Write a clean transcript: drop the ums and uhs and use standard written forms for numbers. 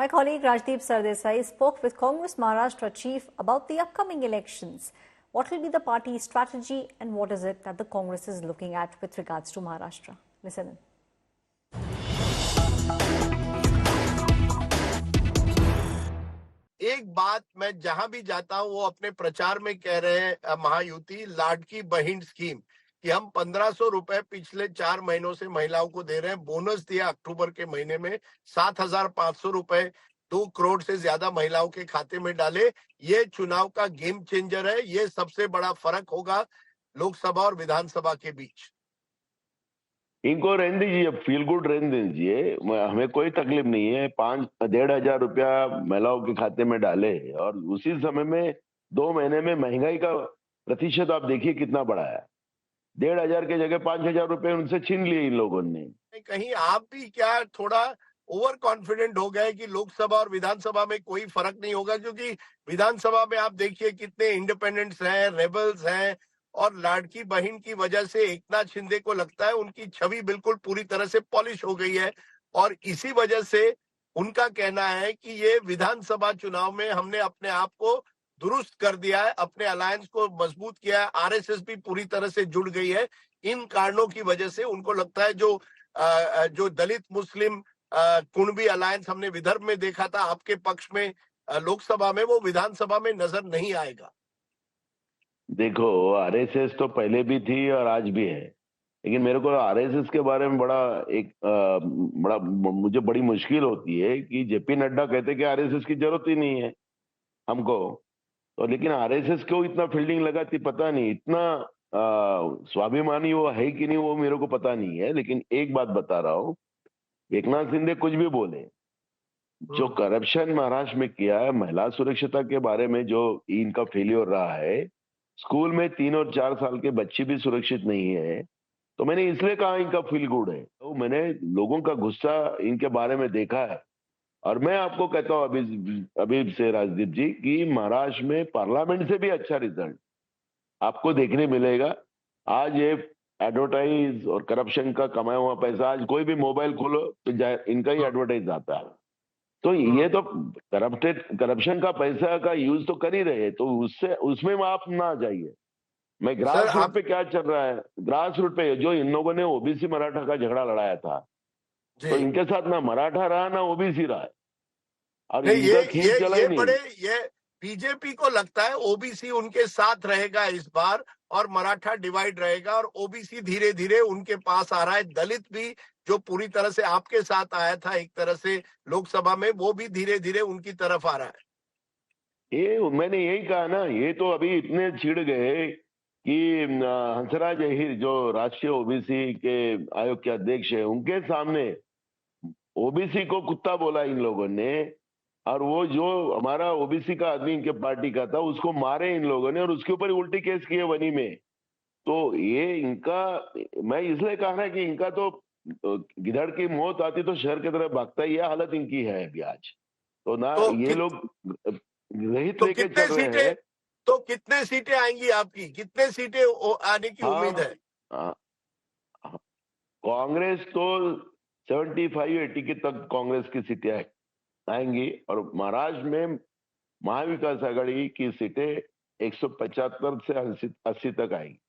My colleague Rajdeep Sardesai spoke with Congress Maharashtra chief about the upcoming elections. What will be the party's strategy and what is it that the Congress is looking at with regards to Maharashtra? Listen in. एक बात मैं जहां भी जाता हूं वो अपने प्रचार में कह रहे हैं महायुति लाडकी बहन स्कीम कि हम 1500 रुपए पिछले 4 महीनों से महिलाओं को दे रहे हैं। बोनस दिया अक्टूबर के महीने में 7500 रुपए 2 करोड़ से ज्यादा महिलाओं के खाते में डाले। ये चुनाव का गेम चेंजर है। ये सबसे बड़ा फर्क होगा लोकसभा और विधानसभा के बीच। इनको रहने दीजिए, फील गुड रहने दीजिए, हमें कोई तकलीफ नहीं है। 5-1500 रुपया महिलाओं के खाते में डाले और उसी समय में 2 महीने में महंगाई का प्रतिशत आप देखिए कितना बढ़ा है। 1500 की जगह 5000 रुपए उनसे छीन लिए इन लोगों ने। कहीं आप भी क्या थोड़ा ओवर कॉन्फिडेंट हो गए कि लोकसभा और विधानसभा में कोई फर्क नहीं होगा? क्योंकि विधानसभा में आप देखिए कितने इंडिपेंडेंट्स हैं, रेबल्स हैं, और लाडकी बहन की वजह से एकनाथ शिंदे को लगता है उनकी छवि बिल्कुल पूरी तरह से पॉलिश हो गई है और इसी वजह से उनका कहना है कि ये विधानसभा चुनाव में हमने अपने आप को दुरुस्त कर दिया है, अपने अलायंस को मजबूत किया है, आरएसएस भी पूरी तरह से जुड़ गई है। इन कारणों की वजह से उनको लगता है जो दलित मुस्लिम कुणबी अलायंस हमने विदर्भ में देखा था आपके पक्ष में लोकसभा में, वो विधानसभा में नजर नहीं आएगा। देखो, आरएसएस तो पहले भी थी और आज भी है, लेकिन मेरे को आरएसएस के बारे में मुझे बड़ी मुश्किल होती है कि जेपी नड्डा कहते कि आरएसएस की जरूरत ही नहीं है हमको। तो लेकिन आरएसएस क्यों इतना फील्डिंग लगाती पता नहीं, इतना स्वाभिमानी वो है कि नहीं वो मेरे को पता नहीं है। लेकिन एक बात बता रहा हूँ, एकनाथ शिंदे कुछ भी बोले, जो करप्शन महाराष्ट्र में किया है, महिला सुरक्षिता के बारे में जो इनका फेलियर रहा है, स्कूल में 3 और 4 साल के बच्चे भी सुरक्षित नहीं है, तो मैंने इसलिए कहा इनका फील गुड है। तो मैंने लोगों का गुस्सा इनके बारे में देखा है और मैं आपको कहता हूं अभी से राजदीप जी कि महाराष्ट्र में पार्लियामेंट से भी अच्छा रिजल्ट आपको देखने मिलेगा। आज ये एडवर्टाइज और करप्शन का कमाया हुआ पैसा, आज कोई भी मोबाइल खोलो तो इनका ही एडवर्टाइज आता है। तो ये तो करप्शन का पैसा का यूज तो कर ही रहे, तो उसमें आप ना जाइए। मैं ग्रास रूट पे क्या चल रहा है, ग्रास रूट पे जो इन लोगों ने ओबीसी मराठा का झगड़ा लड़ाया था, तो इनके साथ ना मराठा रहा ना ओबीसी रहा है और इनका खेल चला ही नहीं। ये बीजेपी को लगता है ओबीसी उनके साथ रहेगा इस बार और मराठा डिवाइड रहेगा और ओबीसी धीरे धीरे उनके पास आ रहा है। दलित भी जो पूरी तरह से आपके साथ आया था एक तरह से लोकसभा में, वो भी धीरे धीरे उनकी तरफ आ रहा है। ये मैंने यही कहा ना, ये तो अभी इतने छिड़ गए कि हंसराज अहिर जो राष्ट्रीय ओबीसी के आयोग के अध्यक्ष है, उनके सामने ओबीसी को कुत्ता बोला इन लोगों ने, और वो जो हमारा ओबीसी का आदमी इनके पार्टी का था उसको मारे इन लोगों ने और उसके ऊपर उल्टी केस किए वनी में। तो ये इनका, मैं इसलिए कहा ना कि इनका तो गिदड़ की मौत आती तो शहर की तरफ भागता, ये हालत इनकी है अभी आज। तो ना तो ये लोग रहित लेके चल रहे हैं। तो कितने सीटें आएंगी आपकी, कितने सीटें आने की उम्मीद है? कांग्रेस तो 75-80 की तक कांग्रेस की सीटें आएंगी और महाराष्ट्र में महाविकास आघाड़ी की सीटें 175 से 80 तक आएंगी।